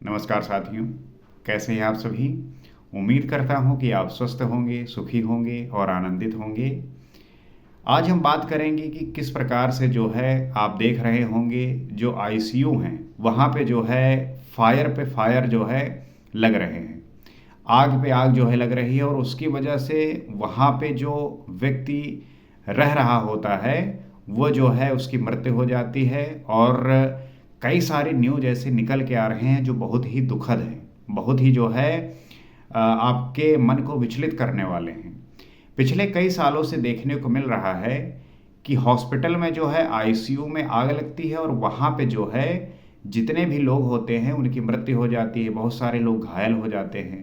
नमस्कार साथियों, कैसे हैं आप सभी? उम्मीद करता हूं कि आप स्वस्थ होंगे, सुखी होंगे और आनंदित होंगे। आज हम बात करेंगे कि किस प्रकार से जो है आप देख रहे होंगे जो आईसीयू हैं, वहाँ पे जो है फायर पे फायर जो है लग रहे हैं। आग पे आग जो है लग रही है और उसकी वजह से वहाँ पे जो व्यक्ति रह रहा होता है, वो जो है उसकी मृत्यु हो जाती है और कई सारे न्यूज़ ऐसे निकल के आ रहे हैं जो बहुत ही दुखद हैं, बहुत ही जो है आपके मन को विचलित करने वाले हैं। पिछले कई सालों से देखने को मिल रहा है कि हॉस्पिटल में जो है आईसीयू में आग लगती है और वहाँ पे जो है जितने भी लोग होते हैं उनकी मृत्यु हो जाती है, बहुत सारे लोग घायल हो जाते हैं।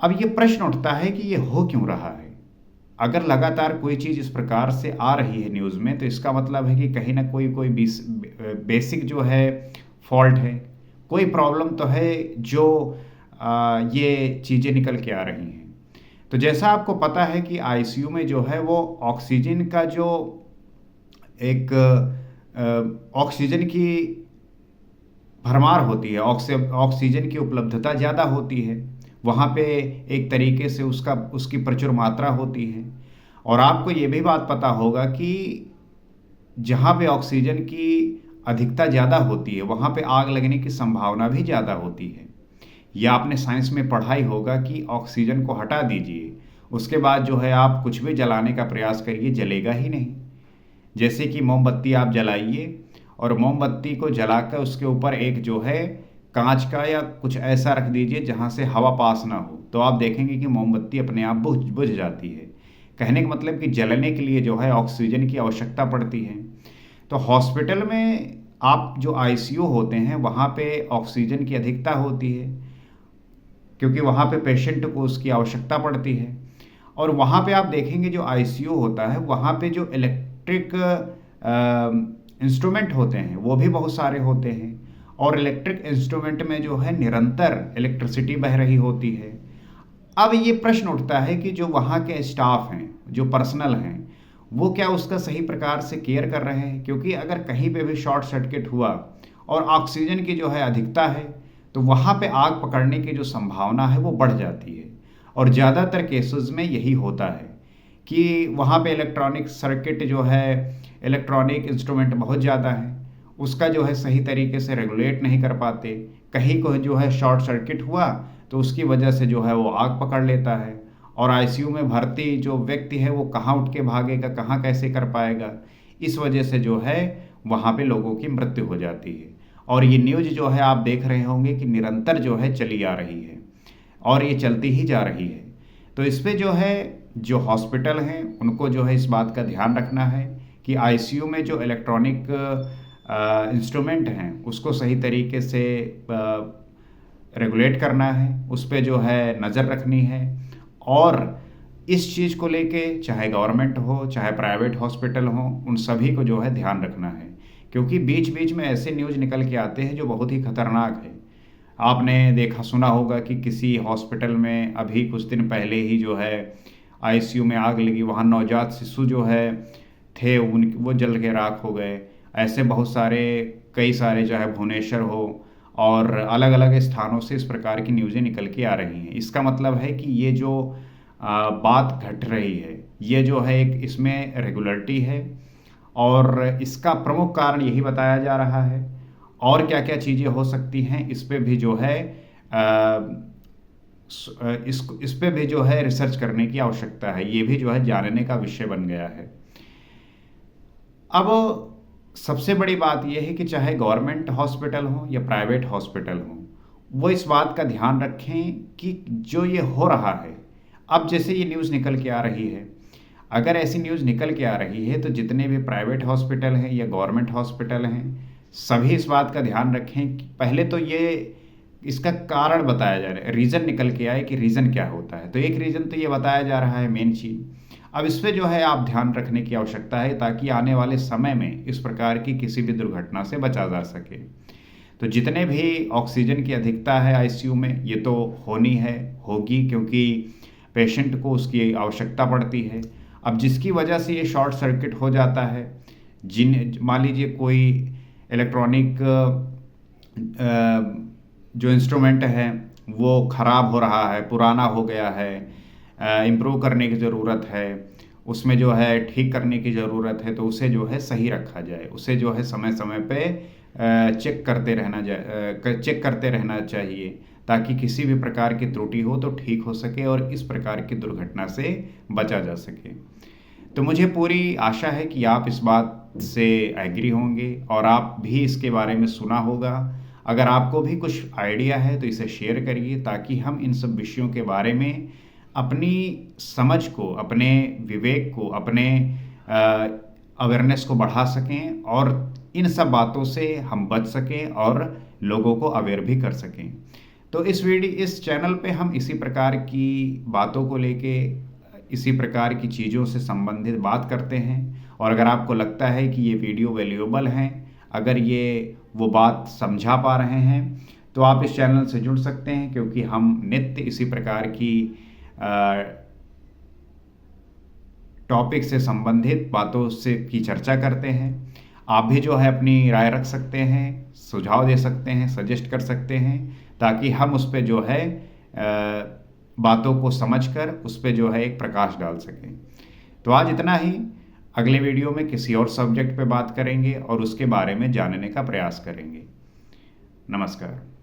अब ये प्रश्न उठता है कि ये हो क्यों रहा है? अगर लगातार कोई चीज़ इस प्रकार से आ रही है न्यूज़ में, तो इसका मतलब है कि कहीं ना कोई कोई बेसिक जो है फॉल्ट है, कोई प्रॉब्लम तो है जो ये चीज़ें निकल के आ रही हैं। तो जैसा आपको पता है कि आईसीयू में जो है वो ऑक्सीजन का जो एक ऑक्सीजन की भरमार होती है, ऑक्सीजन की उपलब्धता ज़्यादा होती है। वहाँ पे एक तरीके से उसकी प्रचुर मात्रा होती है। और आपको ये भी बात पता होगा कि जहाँ पे ऑक्सीजन की अधिकता ज़्यादा होती है, वहाँ पे आग लगने की संभावना भी ज़्यादा होती है। या आपने साइंस में पढ़ा ही होगा कि ऑक्सीजन को हटा दीजिए, उसके बाद जो है आप कुछ भी जलाने का प्रयास करिए, जलेगा ही नहीं। जैसे कि मोमबत्ती आप जलाइए और मोमबत्ती को जलाकर उसके ऊपर एक जो है कांच का या कुछ ऐसा रख दीजिए जहाँ से हवा पास ना हो, तो आप देखेंगे कि मोमबत्ती अपने आप बुझ बुझ जाती है। कहने का मतलब कि जलने के लिए जो है ऑक्सीजन की आवश्यकता पड़ती है। तो हॉस्पिटल में आप जो आईसीयू होते हैं वहाँ पे ऑक्सीजन की अधिकता होती है, क्योंकि वहाँ पे पेशेंट को उसकी आवश्यकता पड़ती है। और वहाँ पे आप देखेंगे जो आईसीयू होता है वहाँ पे जो इलेक्ट्रिक इंस्ट्रूमेंट होते हैं वो भी बहुत सारे होते हैं। और इलेक्ट्रिक इंस्ट्रूमेंट में जो है निरंतर इलेक्ट्रिसिटी बह रही होती है। अब ये प्रश्न उठता है कि जो वहाँ के स्टाफ हैं, जो पर्सनल हैं, वो क्या उसका सही प्रकार से केयर कर रहे हैं? क्योंकि अगर कहीं पे भी शॉर्ट सर्किट हुआ और ऑक्सीजन की जो है अधिकता है, तो वहाँ पे आग पकड़ने की जो संभावना है वो बढ़ जाती है। और ज़्यादातर केसेस में यही होता है कि वहाँ पे इलेक्ट्रॉनिक सर्किट जो है, इलेक्ट्रॉनिक इंस्ट्रूमेंट बहुत ज़्यादा है, उसका जो है सही तरीके से रेगुलेट नहीं कर पाते। कहीं को जो है शॉर्ट सर्किट हुआ तो उसकी वजह से जो है वो आग पकड़ लेता है। और आईसीयू में भर्ती जो व्यक्ति है वो कहाँ उठ के भागेगा, कहाँ कैसे कर पाएगा, इस वजह से जो है वहाँ पे लोगों की मृत्यु हो जाती है। और ये न्यूज़ जो है आप देख रहे होंगे कि निरंतर जो है चली आ रही है और ये चलती ही जा रही है। तो इस पे जो है जो हॉस्पिटल हैं उनको जो है इस बात का ध्यान रखना है कि आईसीयू में जो इलेक्ट्रॉनिक इंस्ट्रूमेंट हैं उसको सही तरीके से रेगुलेट करना है, उस पे जो है नज़र रखनी है। और इस चीज़ को लेके चाहे गवर्नमेंट हो चाहे प्राइवेट हॉस्पिटल हो, उन सभी को जो है ध्यान रखना है। क्योंकि बीच बीच में ऐसे न्यूज़ निकल के आते हैं जो बहुत ही खतरनाक है। आपने देखा सुना होगा कि किसी हॉस्पिटल में अभी कुछ दिन पहले ही जो है आईसीयू में आग लगी, वहाँ नवजात शिशु जो है थे उन वो जल के राख हो गए। ऐसे बहुत सारे कई सारे चाहे भुवनेश्वर हो और अलग अलग स्थानों से इस प्रकार की न्यूज़ें निकल के आ रही हैं। इसका मतलब है कि ये जो बात घट रही है, ये जो है एक इसमें रेगुलरिटी है और इसका प्रमुख कारण यही बताया जा रहा है। और क्या क्या चीज़ें हो सकती हैं इस पे भी जो है इस पे भी जो है रिसर्च करने की आवश्यकता है। ये भी जो है जानने का विषय बन गया है। अब सबसे बड़ी बात यह है कि चाहे गवर्नमेंट हॉस्पिटल हो या प्राइवेट हॉस्पिटल हो, वो इस बात का ध्यान रखें कि जो ये हो रहा है, अब जैसे ये न्यूज़ निकल के आ रही है, अगर ऐसी न्यूज़ निकल के आ रही है तो जितने भी प्राइवेट हॉस्पिटल हैं या गवर्नमेंट हॉस्पिटल हैं, सभी इस बात का ध्यान रखें कि पहले तो ये इसका कारण बताया जा रहा है, रीज़न निकल के आए कि रीज़न क्या होता है। तो एक रीज़न तो ये बताया जा रहा है मेन चीज़। अब इस पे जो है आप ध्यान रखने की आवश्यकता है ताकि आने वाले समय में इस प्रकार की किसी भी दुर्घटना से बचा जा सके। तो जितने भी ऑक्सीजन की अधिकता है आईसीयू में, ये तो होनी है, होगी, क्योंकि पेशेंट को उसकी आवश्यकता पड़ती है। अब जिसकी वजह से ये शॉर्ट सर्किट हो जाता है, जिन मान लीजिए कोई इलेक्ट्रॉनिक जो इंस्ट्रूमेंट है वो ख़राब हो रहा है, पुराना हो गया है, इम्प्रूव करने की ज़रूरत है, उसमें जो है ठीक करने की ज़रूरत है, तो उसे जो है सही रखा जाए। उसे जो है समय-समय पे चेक करते रहना चाहिए, ताकि किसी भी प्रकार की त्रुटि हो तो ठीक हो सके और इस प्रकार की दुर्घटना से बचा जा सके। तो मुझे पूरी आशा है कि आप इस बात से एग्री होंगे और आप भी इसके बारे में सुना होगा। अगर आपको भी कुछ आइडिया है तो इसे शेयर करिए, ताकि हम इन सब विषयों के बारे में अपनी समझ को, अपने विवेक को, अपने अवेयरनेस को बढ़ा सकें और इन सब बातों से हम बच सकें और लोगों को अवेयर भी कर सकें। तो इस चैनल पे हम इसी प्रकार की बातों को लेके, इसी प्रकार की चीज़ों से संबंधित बात करते हैं। और अगर आपको लगता है कि ये वीडियो वैल्यूएबल हैं, अगर ये वो बात समझा पा रहे हैं, तो आप इस चैनल से जुड़ सकते हैं, क्योंकि हम नित्य इसी प्रकार की टॉपिक से संबंधित बातों से की चर्चा करते हैं। आप भी जो है अपनी राय रख सकते हैं, सुझाव दे सकते हैं, सजेस्ट कर सकते हैं, ताकि हम उस पे जो है बातों को समझकर उस पे जो है एक प्रकाश डाल सकें। तो आज इतना ही। अगले वीडियो में किसी और सब्जेक्ट पे बात करेंगे और उसके बारे में जानने का प्रयास करेंगे। नमस्कार।